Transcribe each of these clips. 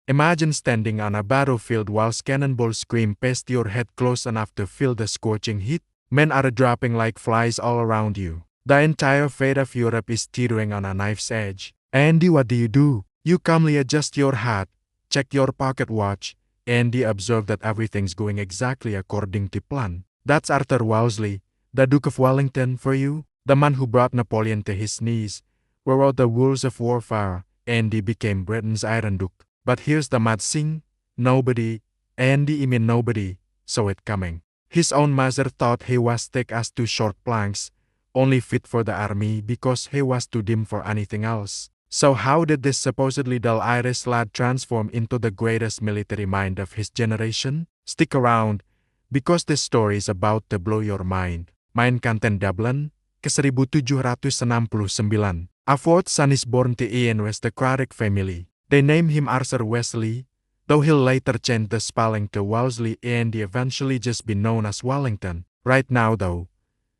Imagine standing on a battlefield while cannonballs scream past your head close enough to feel the scorching heat. Men are dropping like flies all around you. The entire fate of Europe is teetering on a knife's edge. Andy, what do? You calmly adjust your hat, check your pocket watch, and observe that everything's going exactly according to plan. That's Arthur Wellesley, the Duke of Wellington for you, the man who brought Napoleon to his knees, who wrote the rules of warfare, and became Britain's Iron Duke. But here's the mad thing, nobody, nobody, saw it coming. His own master thought he was thick as two short planks, only fit for the army because he was too dim for anything else. So how did this supposedly dull Irish lad transform into the greatest military mind of his generation? Stick around, because this story is about to blow your mind. Main Kanten Dublin, ke-1769. A fourth son is born to an aristocratic family. They name him Arthur Wellesley, though he'll later change the spelling to Wellesley and eventually just be known as Wellington. Right now though,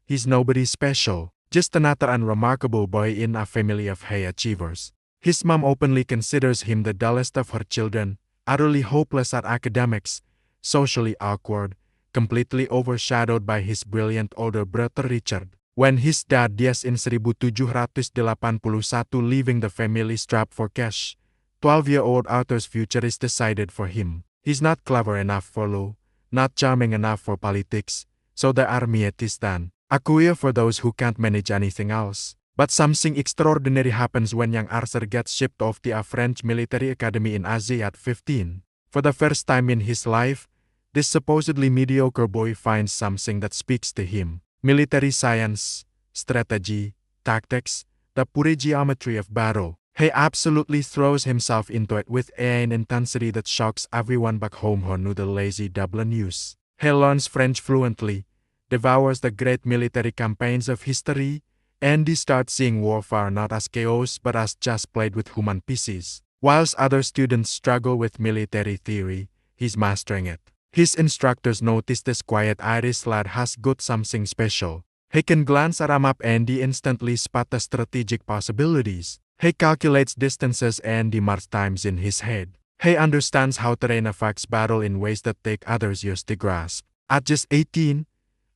he's nobody special, just another unremarkable boy in a family of high achievers. His mom openly considers him the dullest of her children, utterly hopeless at academics, socially awkward, completely overshadowed by his brilliant older brother Richard. When his dad dies in 1781, leaving the family strapped for cash, 12-year-old Arthur's future is decided for him. He's not clever enough for law, not charming enough for politics, so the army is done. A career for those who can't manage anything else. But something extraordinary happens when young Arthur gets shipped off to a French military academy in Asie at 15. For the first time in his life, this supposedly mediocre boy finds something that speaks to him. Military science, strategy, tactics, the pure geometry of battle. He absolutely throws himself into it with an intensity that shocks everyone back home who knew the lazy Dublin news. He learns French fluently, devours the great military campaigns of history, and he starts seeing warfare not as chaos but as chess played with human pieces. Whilst other students struggle with military theory, he's mastering it. His instructors notice this quiet Irish lad has got something special. He can glance at a map and he instantly spot the strategic possibilities. He calculates distances and marks times in his head. He understands how terrain affects battle in ways that take others years to grasp. At just 18,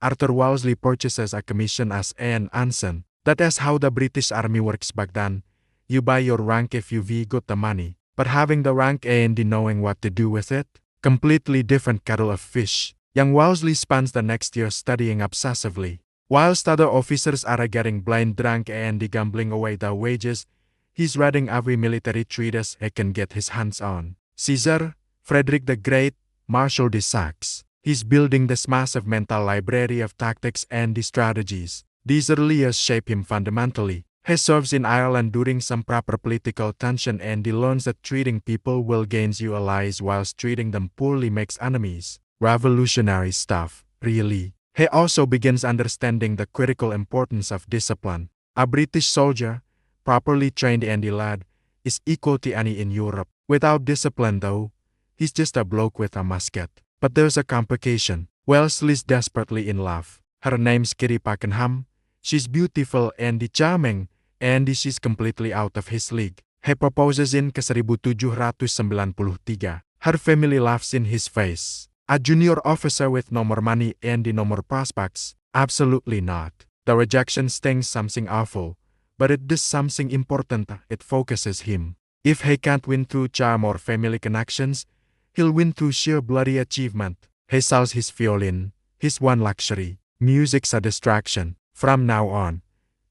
Arthur Wellesley purchases a commission as an ensign. That is how the British Army works back then. You buy your rank if you've got the money. But having the rank and knowing what to do with it? Completely different kettle of fish. Young Wellesley spends the next year studying obsessively. Whilst other officers are getting blind drunk and gambling away their wages, he's reading every military treatise he can get his hands on. Caesar, Frederick the Great, Marshal de Saxe. He's building this massive mental library of tactics and strategies. These early years shape him fundamentally. He serves in Ireland during some proper political tension and he learns that treating people well gains you allies whilst treating them poorly makes enemies. Revolutionary stuff, really. He also begins understanding the critical importance of discipline. A British soldier, properly trained and lad, is equal to any in Europe. Without discipline though, he's just a bloke with a musket. But there's a complication. Wellesley's desperately in love. Her name's Kitty Pakenham. She's beautiful and charming, and she's completely out of his league. He proposes in ke-1793. Her family laughs in his face. A junior officer with no more money and no more prospects? Absolutely not. The rejection stings something awful, but it does something important. It focuses him. If he can't win through charm or family connections, he'll win through sheer bloody achievement. He sells his violin, his one luxury. Music's a distraction. From now on,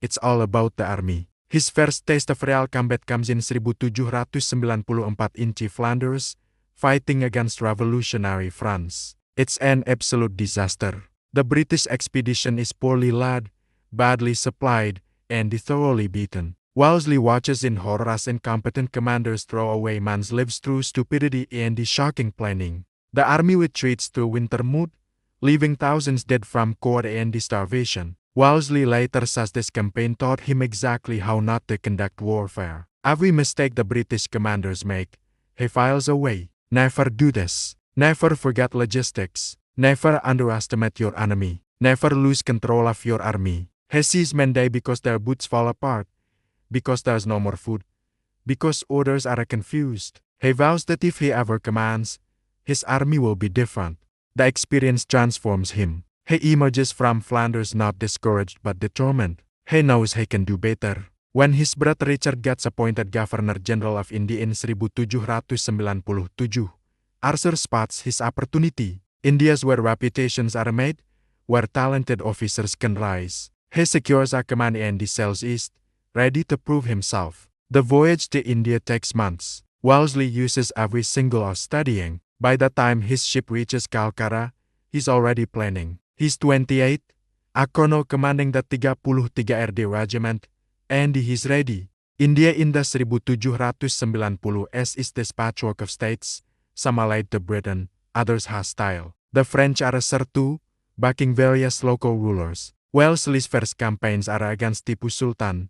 it's all about the army. His first taste of real combat comes in 1794 in Flanders, fighting against revolutionary France. It's an absolute disaster. The British expedition is poorly led, badly supplied, and thoroughly beaten. Wellesley watches in horror as incompetent commanders throw away man's lives through stupidity and shocking planning. The army retreats through Wintermood, leaving thousands dead from cold and starvation. Wellesley later says this campaign taught him exactly how not to conduct warfare. Every mistake the British commanders make, he files away. Never do this. Never forget logistics. Never underestimate your enemy. Never lose control of your army. He sees men die because their boots fall apart, because there's no more food, because orders are confused. He vows that if he ever commands, his army will be different. The experience transforms him. He emerges from Flanders not discouraged but determined. He knows he can do better. When his brother Richard gets appointed Governor-General of India in 1797, Arthur spots his opportunity. India's where reputations are made, where talented officers can rise. He secures a command and sails east, ready to prove himself. The voyage to India takes months. Wellesley uses every single hour studying. By the time his ship reaches Calcutta, he's already planning. He's 28, a colonel commanding the 33 RD Regiment, and he's ready. India in the 1790s is this patchwork of states, some allied to Britain, others hostile. The French are assertive too, backing various local rulers. Wellesley's first campaigns are against Tipu Sultan,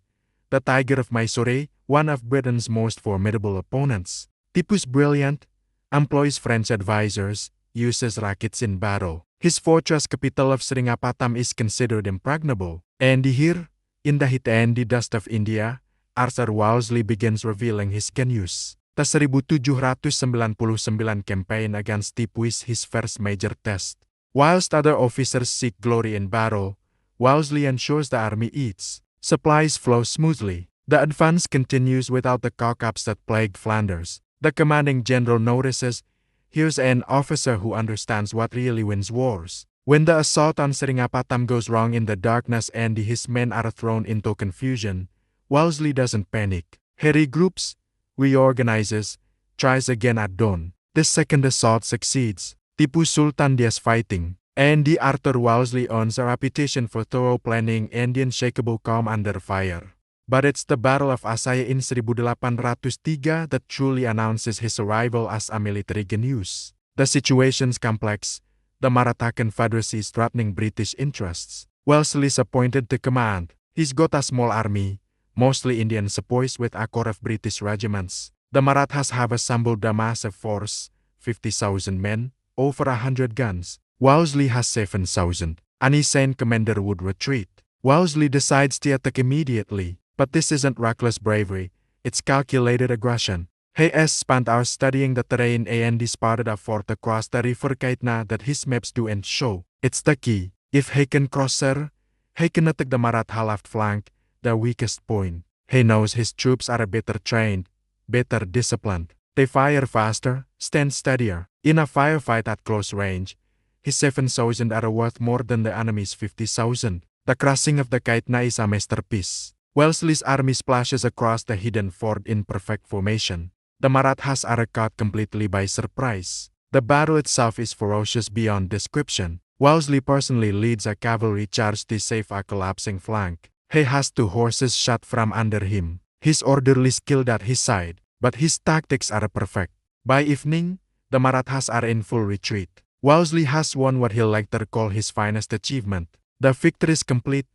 the Tiger of Mysore, one of Britain's most formidable opponents. Tipu's brilliant, employs French advisors, uses rackets in battle. His fortress capital of Seringapatam is considered impregnable. And here, in the heat and the dust of India, Arthur Wellesley begins revealing his genius. The 1799 campaign against Tipu is his first major test. Whilst other officers seek glory in battle, Wellesley ensures the army eats. Supplies flow smoothly. The advance continues without the cock-ups that plagued Flanders. The commanding general notices, here's an officer who understands what really wins wars. When the assault on Seringapatam goes wrong in the darkness and his men are thrown into confusion, Wellesley doesn't panic. He regroups, reorganizes, tries again at dawn. The second assault succeeds. Tipu Sultan is fighting. And Arthur Wellesley earns a reputation for thorough planning and unshakable calm under fire. But it's the Battle of Asaya in 1803 that truly announces his arrival as a military genius. The situation's complex. The Maratha Confederacy is threatening British interests. Wellesley's appointed to command. He's got a small army, mostly Indian sepoys with a corps of British regiments. The Marathas have assembled a massive force, 50,000 men, over 100 guns. Wellesley has 7,000. Any sane commander would retreat. Wellesley decides to attack immediately, but this isn't reckless bravery, it's calculated aggression. He has spent hours studying the terrain and spotted a fort across the river Kaitna that his maps do and show. It's the key. If he can cross her, he can attack the Maratha left flank, the weakest point. He knows his troops are better trained, better disciplined. They fire faster, stand steadier. In a firefight at close range, his 7,000 are worth more than the enemy's 50,000. The crossing of the Kaitna is a masterpiece. Wellesley's army splashes across the hidden ford in perfect formation. The Marathas are caught completely by surprise. The battle itself is ferocious beyond description. Wellesley personally leads a cavalry charge to save a collapsing flank. He has 2 horses shot from under him. His orderlies killed at his side, but his tactics are perfect. By evening, the Marathas are in full retreat. Wellesley has won what he'll later call his finest achievement. The victory is complete,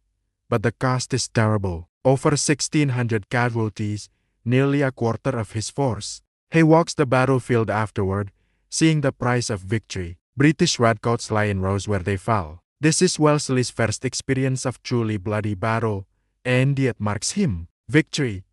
but the cost is terrible. Over 1,600 casualties, nearly a quarter of his force. He walks the battlefield afterward, seeing the price of victory. British redcoats lie in rows where they fell. This is Wellesley's first experience of truly bloody battle, and it marks him. Victory.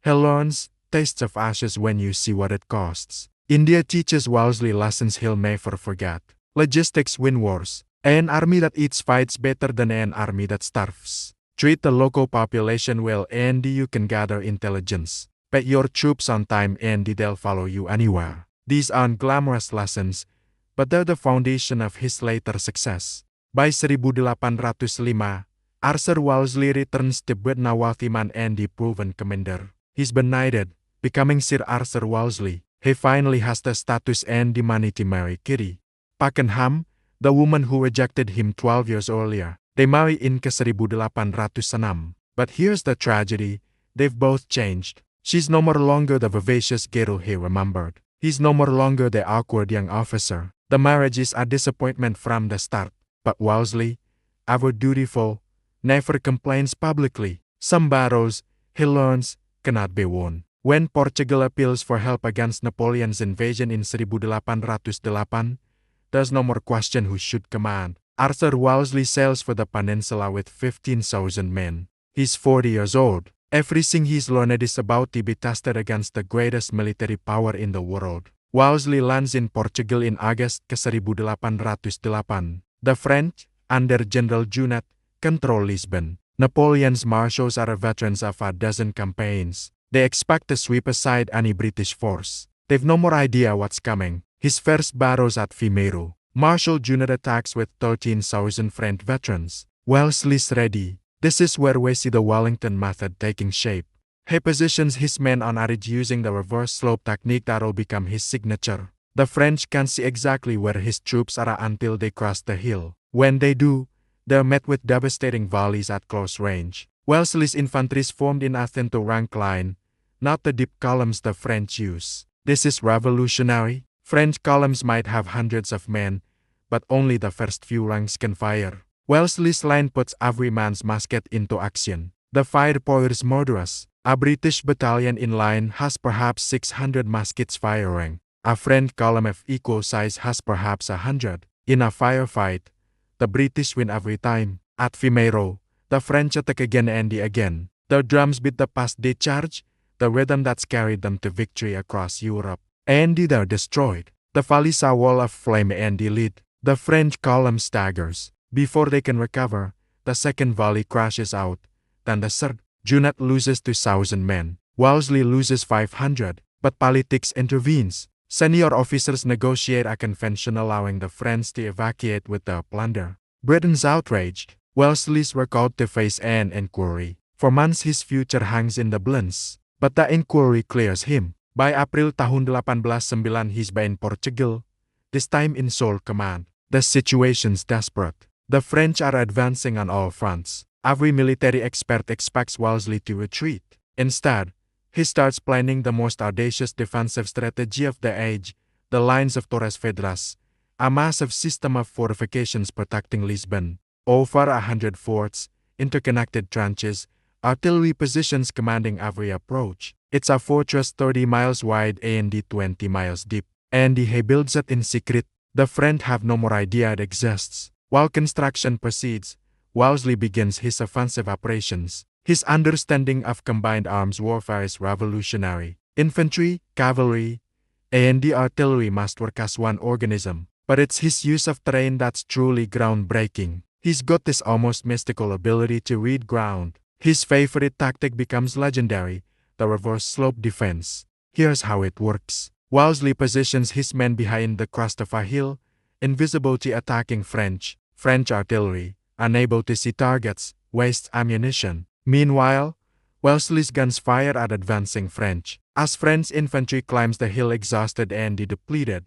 He learns, tastes of ashes when you see what it costs. India teaches Wellesley lessons he'll never forget. Logistics win wars. An army that eats fights better than an army that starves. Treat the local population well and you can gather intelligence. Pay your troops on time and they'll follow you anywhere. These aren't glamorous lessons, but they're the foundation of his later success. By 1805, Arthur Wellesley returns to Britain a wealthy man and a proven commander. He's been knighted, becoming Sir Arthur Wellesley. He finally has the status and the money to marry Kitty Pakenham, the woman who rejected him 12 years earlier. They marry in 1806. But here's the tragedy, they've both changed. She's no more longer the vivacious girl he remembered. He's no more longer the awkward young officer. The marriage is a disappointment from the start. But Wellesley, ever dutiful, never complains publicly. Some battles, he learns, cannot be won. When Portugal appeals for help against Napoleon's invasion in 1808, there's no more question who should command. Arthur Wellesley sails for the peninsula with 15,000 men. He's 40 years old. Everything he's learned is about to be tested against the greatest military power in the world. Wellesley lands in Portugal in August ke-1808. The French, under General Junot, control Lisbon. Napoleon's marshals are veterans of a dozen campaigns. They expect to sweep aside any British force. They've no more idea what's coming. His first battle's at Vimeiro. Marshal Junot attacks with 13,000 French veterans. Wellesley's ready. This is where we see the Wellington method taking shape. He positions his men on a ridge using the reverse slope technique that'll become his signature. The French can see exactly where his troops are until they cross the hill. When they do, they're met with devastating volleys at close range. Wellesley's infantry is formed in a thin to rank line, not the deep columns the French use. This is revolutionary. French columns might have hundreds of men, but only the first few ranks can fire. Wellesley's line puts every man's musket into action. The firepower is murderous. A British battalion in line has perhaps 600 muskets firing. A French column of equal size has perhaps 100. In a firefight, the British win every time. At Vimeiro, the French attack again and again. Their drums beat the past they charge, the rhythm that's carried them to victory across Europe. And they're destroyed. The valleys are wall of flame and lit. The French column staggers. Before they can recover, the second volley crashes out. Then the third. Junot loses 2,000 men. Wellesley loses 500, but politics intervenes. Senior officers negotiate a convention allowing the French to evacuate with their plunder. Britain's outraged. Wellesley's recalled to face an inquiry. For months his future hangs in the balance. But the inquiry clears him. By April tahun 1809 he's in Portugal, this time in sole command. The situation's desperate. The French are advancing on all fronts. Every military expert expects Wellesley to retreat. Instead, he starts planning the most audacious defensive strategy of the age, the lines of Torres Vedras, a massive system of fortifications protecting Lisbon. Over 100 forts, interconnected trenches, artillery positions commanding every approach. It's a fortress 30 miles wide and 20 miles deep. And he builds it in secret. The French have no more idea it exists. While construction proceeds, Wellesley begins his offensive operations. His understanding of combined arms warfare is revolutionary. Infantry, cavalry, and artillery must work as one organism. But it's his use of terrain that's truly groundbreaking. He's got this almost mystical ability to read ground. His favorite tactic becomes legendary, the reverse slope defense. Here's how it works. Wellesley positions his men behind the crest of a hill, invisible to attacking French artillery, unable to see targets, wastes ammunition. Meanwhile, Wellesley's guns fire at advancing French. As French infantry climbs the hill exhausted and depleted,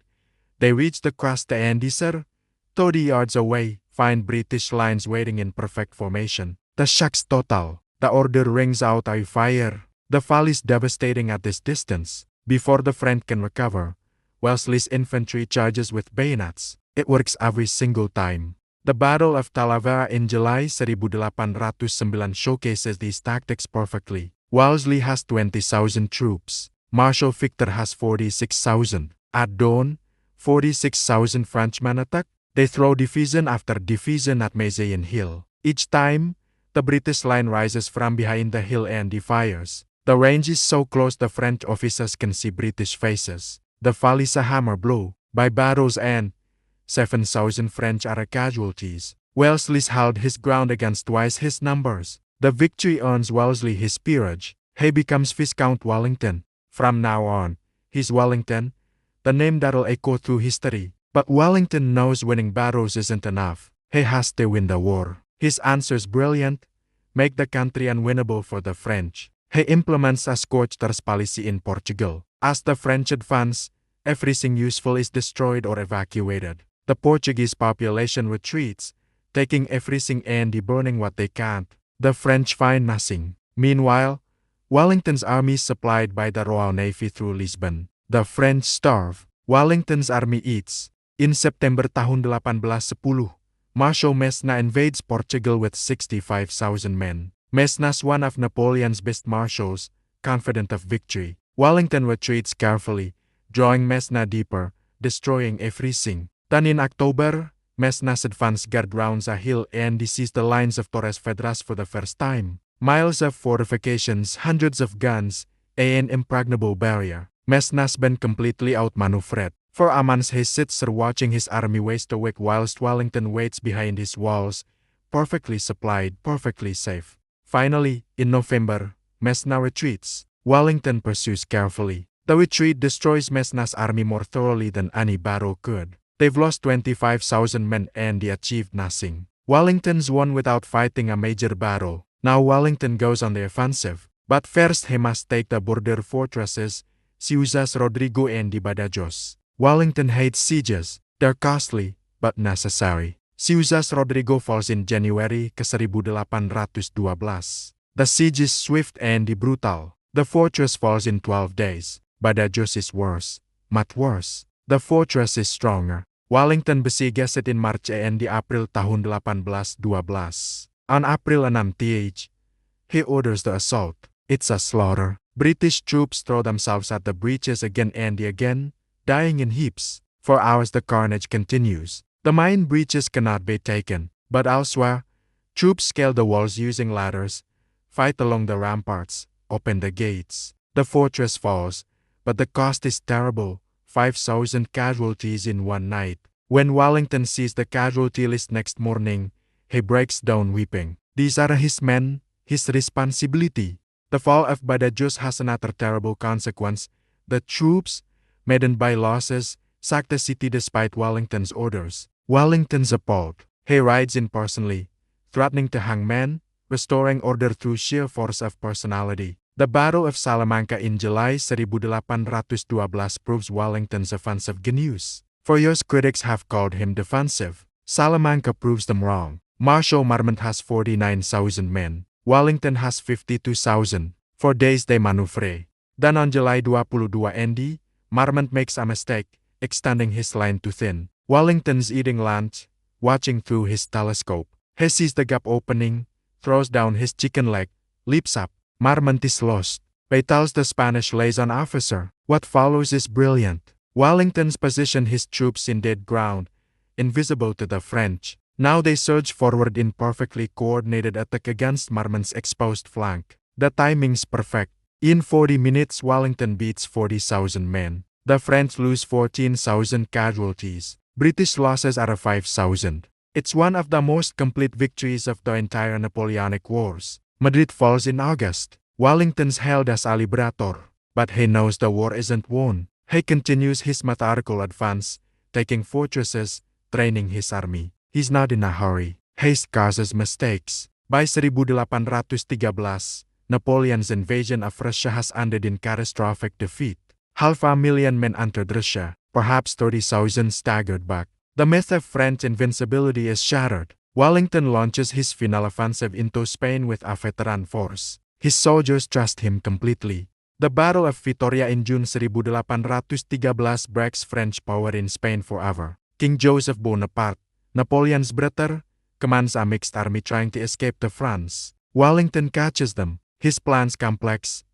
they reach the crest and 30 yards away, find British lines waiting in perfect formation. The shock's total. The order rings out, "I fire." The fall is devastating at this distance. Before the French can recover, Wellesley's infantry charges with bayonets. It works every single time. The Battle of Talavera in July 1809 showcases these tactics perfectly. Wellesley has 20,000 troops. Marshal Victor has 46,000. At dawn, 46,000 Frenchmen attack. They throw division after division at Mazayan Hill. Each time, the British line rises from behind the hill and fires. The range is so close the French officers can see British faces. The fall is a hammer blow. By battle's end, 7,000 French are casualties. Wellesley's held his ground against twice his numbers. The victory earns Wellesley his peerage. He becomes Viscount Wellington. From now on, he's Wellington, the name that'll echo through history. But Wellington knows winning battles isn't enough. He has to win the war. His answer's brilliant: make the country unwinnable for the French. He implements a scorched earth policy in Portugal. As the French advance, everything useful is destroyed or evacuated. The Portuguese population retreats, taking everything and burning what they can't. The French find nothing. Meanwhile, Wellington's army is supplied by the Royal Navy through Lisbon. The French starve. Wellington's army eats. In September tahun 1810, Marshal Massena invades Portugal with 65,000 men. Massena's one of Napoleon's best marshals, confident of victory. Wellington retreats carefully, drawing Massena deeper, destroying everything. Then in October, Massena's advance guard rounds a hill and sees the lines of Torres Vedras for the first time. Miles of fortifications, hundreds of guns, an impregnable barrier. Mesna's been completely outmaneuvered. For a month he sits there watching his army waste away whilst Wellington waits behind his walls, perfectly supplied, perfectly safe. Finally, in November, Mesna retreats. Wellington pursues carefully. The retreat destroys Mesna's army more thoroughly than any battle could. They've lost 25,000 men and they achieved nothing. Wellington's won without fighting a major battle. Now Wellington goes on the offensive. But first he must take the border fortresses, Ciudad Rodrigo and Badajoz. Wellington hates sieges. They're costly, but necessary. Ciudad Rodrigo falls in January ke-1812. The siege is swift and brutal. The fortress falls in 12 days. Badajoz is worse, much worse. The fortress is stronger. Wellington besieges it in March and April tahun 1812. On April 6, he orders the assault. It's a slaughter. British troops throw themselves at the breaches again and again, dying in heaps. For hours the carnage continues. The main breaches cannot be taken, but elsewhere, troops scale the walls using ladders, fight along the ramparts, open the gates. The fortress falls, but the cost is terrible, 5,000 casualties in one night. When Wellington sees the casualty list next morning, he breaks down weeping. These are his men, his responsibility. The fall of Badajoz has another terrible consequence. The troops, maddened by losses, sack the city despite Wellington's orders. Wellington's appalled. He rides in personally, threatening to hang men, restoring order through sheer force of personality. The Battle of Salamanca in July 1812 proves Wellington's offensive genius. For years critics have called him defensive. Salamanca proves them wrong. Marshal Marmont has 49,000 men. Wellington has 52,000. For days they maneuver. Then on July 22 ND, Marmont makes a mistake, extending his line too thin. Wellington's eating lunch, watching through his telescope. He sees the gap opening, throws down his chicken leg, leaps up. Marmont is lost. He tells the Spanish liaison officer. What follows is brilliant. Wellington's positioned his troops in dead ground, invisible to the French. Now they surge forward in perfectly coordinated attack against Marmont's exposed flank. The timing's perfect. In 40 minutes Wellington beats 40,000 men. The French lose 14,000 casualties. British losses are 5,000. It's one of the most complete victories of the entire Napoleonic Wars. Madrid falls in August. Wellington's hailed as a liberator. But he knows the war isn't won. He continues his methodical advance, taking fortresses, training his army. He's not in a hurry. Haste causes mistakes. By 1813, Napoleon's invasion of Russia has ended in catastrophic defeat. 500,000 men entered Russia, perhaps 30,000 staggered back. The myth of French invincibility is shattered. Wellington launches his final offensive into Spain with a veteran force. His soldiers trust him completely. The Battle of Vitoria in June 1813 breaks French power in Spain forever. King Joseph Bonaparte, Napoleon's brother, commands a mixed army trying to escape to France. Wellington catches them. His plan's complex.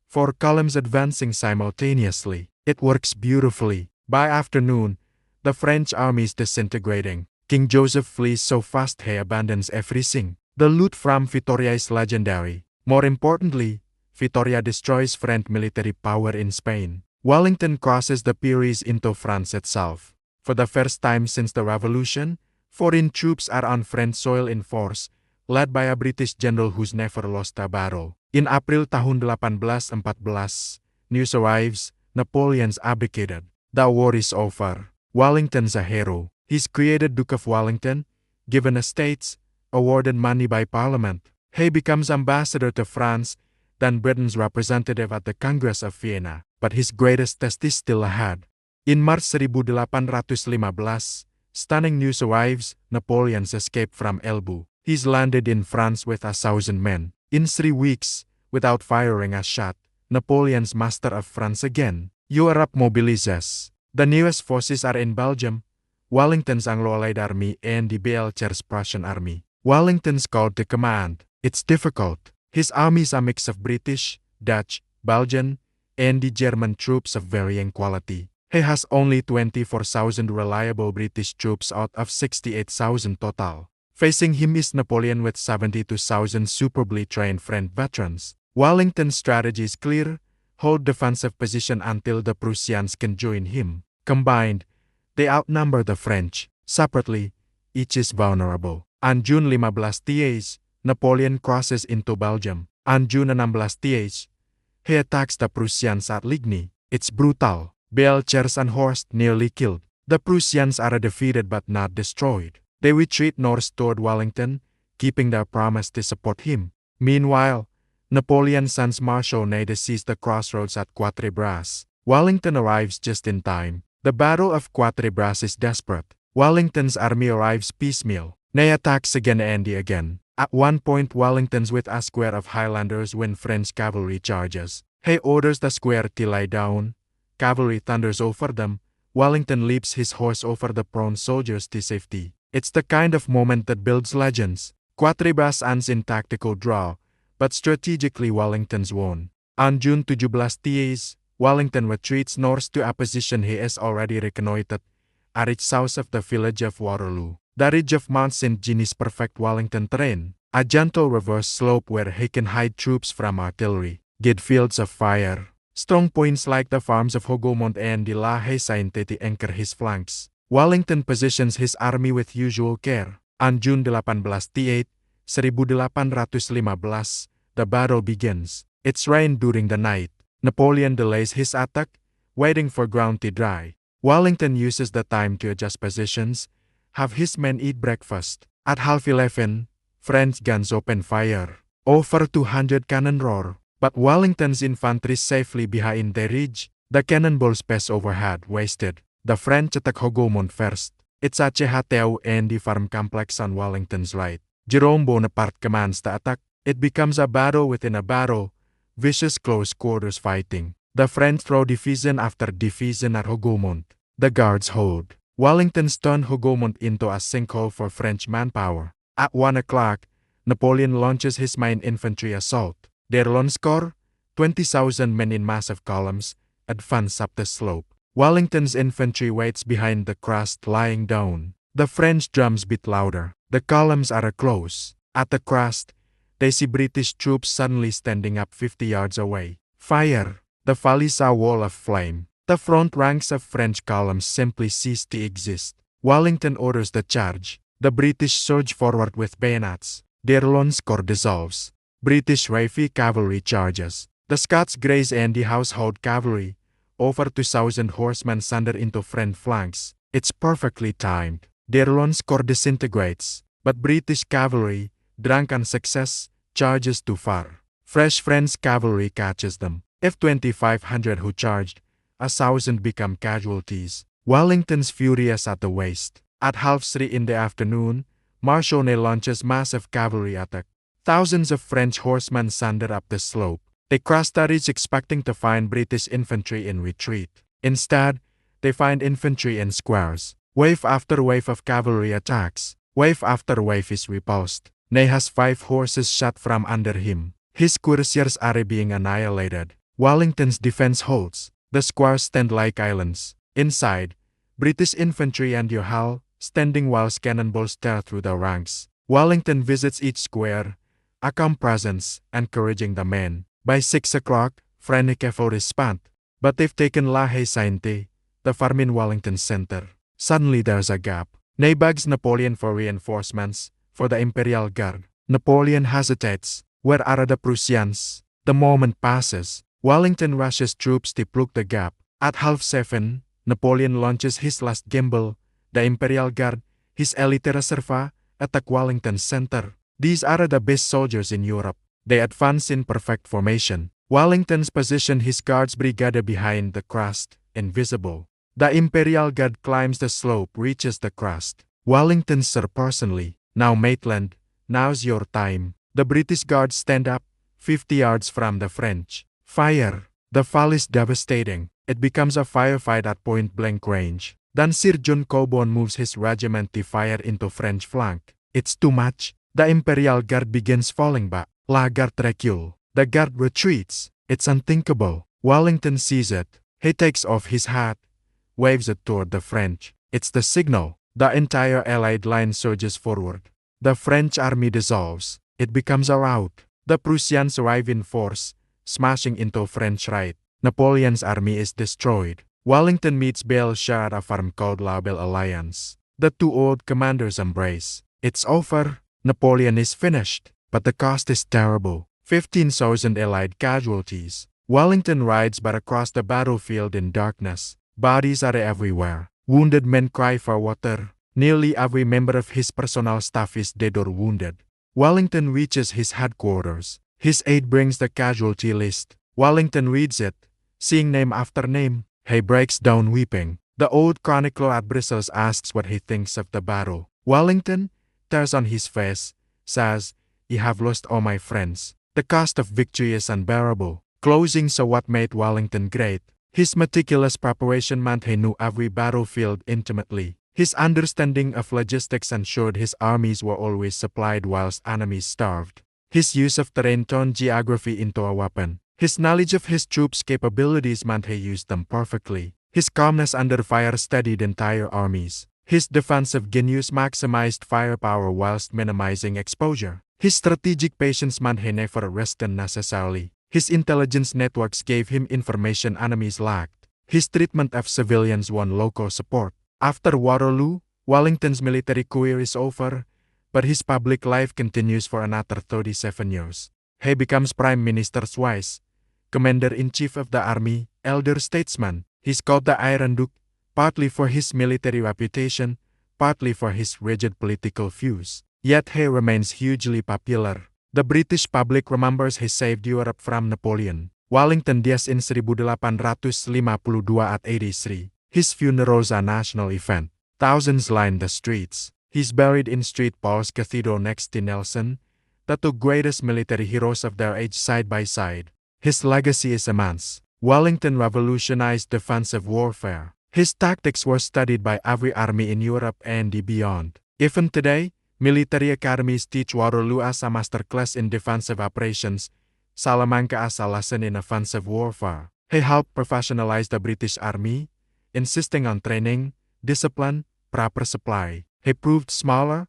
4 columns advancing simultaneously. It works beautifully. By afternoon, the French army is disintegrating. King Joseph flees so fast he abandons everything. The loot from Vitoria is legendary. More importantly, Vitoria destroys French military power in Spain. Wellington crosses the Pyrenees into France itself. For the first time since the Revolution, foreign troops are on French soil in force, led by a British general who's never lost a battle. In April tahun 1814, news arrives, Napoleon's abdicated. The war is over. Wellington's a hero. He's created Duke of Wellington, given estates, awarded money by Parliament. He becomes ambassador to France, then Britain's representative at the Congress of Vienna. But his greatest test is still ahead. In March 1815, stunning news arrives, Napoleon's escape from Elba. He's landed in France with 1,000 men. In 3 weeks, without firing a shot, Napoleon's master of France again. Europe mobilizes. The nearest forces are in Belgium, Wellington's Anglo-Allied army and the Belcher's Prussian army. Wellington's called to command. It's difficult. His army is a mix of British, Dutch, Belgian, and the German troops of varying quality. He has only 24,000 reliable British troops out of 68,000 total. Facing him is Napoleon with 72,000 superbly trained French veterans. Wellington's strategy is clear: hold defensive position until the Prussians can join him. Combined, they outnumber the French. Separately, each is vulnerable. On June 15, Napoleon crosses into Belgium. On June 16, he attacks the Prussians at Ligny. It's brutal. Belchers unhorsed, nearly killed. The Prussians are defeated but not destroyed. They retreat north toward Wellington, keeping their promise to support him. Meanwhile, Napoleon sends Marshal Ney to seize the crossroads at Quatre Bras. Wellington arrives just in time. The Battle of Quatre Bras is desperate. Wellington's army arrives piecemeal. Ney attacks again and again. At one point, Wellington's with a square of Highlanders when French cavalry charges. He orders the square to lie down. Cavalry thunders over them. Wellington leaps his horse over the prone soldiers to safety. It's the kind of moment that builds legends. Quatre Bras ends in tactical draw, but strategically Wellington's won. On June 17, Wellington retreats north to a position he has already reconnoitred, a ridge south of the village of Waterloo. The ridge of Mount St. Jean is perfect Wellington terrain, a gentle reverse slope where he can hide troops from artillery, get fields of fire. Strong points like the farms of Hougoumont and de la Haye Sainte anchor his flanks. Wellington positions his army with usual care. On June 18, 1815, the battle begins. It's rain during the night. Napoleon delays his attack, waiting for ground to dry. Wellington uses the time to adjust positions, have his men eat breakfast. At 11:30, French guns open fire. Over 200 cannon roar, but Wellington's infantry safely behind the ridge. The cannonballs pass overhead, wasted. The French attack Hougoumont first. It's a Chehateu and the farm complex on Wellington's right. Jerome Bonaparte commands the attack. It becomes a battle within a battle, vicious close quarters fighting. The French throw division after division at Hougoumont. The guards hold. Wellington turned Hougoumont into a sinkhole for French manpower. At 1 o'clock, Napoleon launches his main infantry assault. Their lone corps, 20,000 men in massive columns, advance up the slope. Wellington's infantry waits behind the crest, lying down. The French drums beat louder. The columns are close. At the crest, they see British troops suddenly standing up 50 yards away. Fire! The valley saw a wall of flame. The front ranks of French columns simply cease to exist. Wellington orders the charge. The British surge forward with bayonets. Their lone corps dissolves. British rifle cavalry charges. The Scots Greys and the household cavalry, over 2,000 horsemen sunder into French flanks. It's perfectly timed. Their lone corps disintegrates, but British cavalry, drunk on success, charges too far. Fresh French cavalry catches them. If 2,500 who charged, 1,000 become casualties. Wellington's furious at the waist. At 3:30 in the afternoon, Marshal Ney launches massive cavalry attack. Thousands of French horsemen sunder up the slope. They cross the ridge expecting to find British infantry in retreat. Instead, they find infantry in squares. Wave after wave of cavalry attacks. Wave after wave is repulsed. Ney has 5 horses shot from under him. His cuirassiers are being annihilated. Wellington's defense holds. The squares stand like islands. Inside, British infantry and Yohal, standing whilst cannonballs tear through the ranks. Wellington visits each square, a calm presence, encouraging the men. By 6 o'clock, French cavalry is spent, but they've taken La Haye Sainte, the farm in Wellington's center. Suddenly there's a gap. Ney begs Napoleon for reinforcements for the Imperial Guard. Napoleon hesitates. Where are the Prussians? The moment passes. Wellington rushes troops to plug the gap. At 7:30, Napoleon launches his last gamble. The Imperial Guard, his elite reserve, attack Wellington's center. These are the best soldiers in Europe. They advance in perfect formation. Wellington's positioned his guards brigade behind the crest, invisible. The Imperial Guard climbs the slope, reaches the crest. Wellington sir personally. Now Maitland, now's your time. The British Guards stand up, 50 yards from the French. Fire! The fall is devastating. It becomes a firefight at point-blank range. Then Sir John Cockburn moves his regiment to fire into French flank. It's too much. The Imperial Guard begins falling back. La Garde recule. The Guard retreats. It's unthinkable. Wellington sees it. He takes off his hat, waves it toward the French. It's the signal. The entire Allied line surges forward. The French army dissolves. It becomes a rout. The Prussians arrive in force, smashing into French right. Napoleon's army is destroyed. Wellington meets Bellechasse at a farm called La Belle Alliance. The two old commanders embrace. It's over. Napoleon is finished. But the cost is terrible. 15,000 Allied casualties. Wellington rides back across the battlefield in darkness. Bodies are everywhere. Wounded men cry for water. Nearly every member of his personal staff is dead or wounded. Wellington reaches his headquarters. His aide brings the casualty list. Wellington reads it, seeing name after name. He breaks down weeping. The old chronicler at Brussels asks what he thinks of the battle. Wellington, tears on his face, says, "You have lost all my friends. The cost of victory is unbearable." Closing saw what made Wellington great. His meticulous preparation meant he knew every battlefield intimately. His understanding of logistics ensured his armies were always supplied whilst enemies starved. His use of terrain turned geography into a weapon. His knowledge of his troops' capabilities meant he used them perfectly. His calmness under fire steadied entire armies. His defensive genius maximized firepower whilst minimizing exposure. His strategic patience meant he never rested unnecessarily. His intelligence networks gave him information enemies lacked. His treatment of civilians won local support. After Waterloo, Wellington's military career is over, but his public life continues for another 37 years. He becomes Prime Minister's vice, Commander-in-Chief of the Army, elder statesman. He's called the Iron Duke, partly for his military reputation, partly for his rigid political views. Yet he remains hugely popular. The British public remembers he saved Europe from Napoleon. Wellington dies in 1852 at 83. His funeral's a national event. Thousands line the streets. He's buried in St. Paul's Cathedral next to Nelson, the two greatest military heroes of their age side by side. His legacy is immense. Wellington revolutionized defensive warfare. His tactics were studied by every army in Europe and beyond. Even today, military academies teach Waterloo as a masterclass in defensive operations, Salamanca as a lesson in offensive warfare. He helped professionalize the British Army, insisting on training, discipline, proper supply. He proved smaller,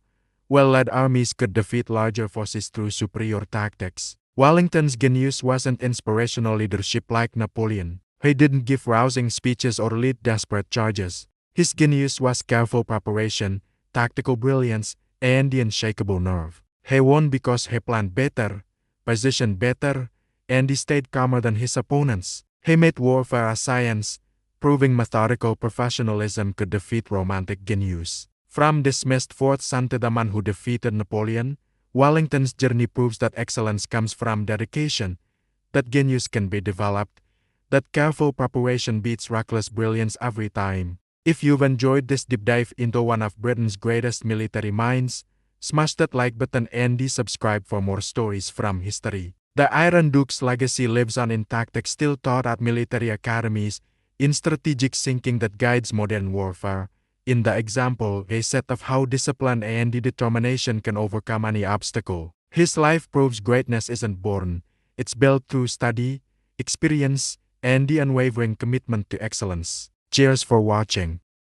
well-led armies could defeat larger forces through superior tactics. Wellington's genius wasn't inspirational leadership like Napoleon. He didn't give rousing speeches or lead desperate charges. His genius was careful preparation, tactical brilliance, and the unshakable nerve. He won because he planned better, positioned better, and he stayed calmer than his opponents. He made warfare a science, proving methodical professionalism could defeat romantic genius. From dismissed fourth son to the man who defeated Napoleon, Wellington's journey proves that excellence comes from dedication, that genius can be developed, that careful preparation beats reckless brilliance every time. If you've enjoyed this deep dive into one of Britain's greatest military minds, smash that like button and subscribe for more stories from history. The Iron Duke's legacy lives on in tactics still taught at military academies, in strategic thinking that guides modern warfare, in the example he set of how discipline and determination can overcome any obstacle. His life proves greatness isn't born, it's built through study, experience, and the unwavering commitment to excellence. Cheers for watching.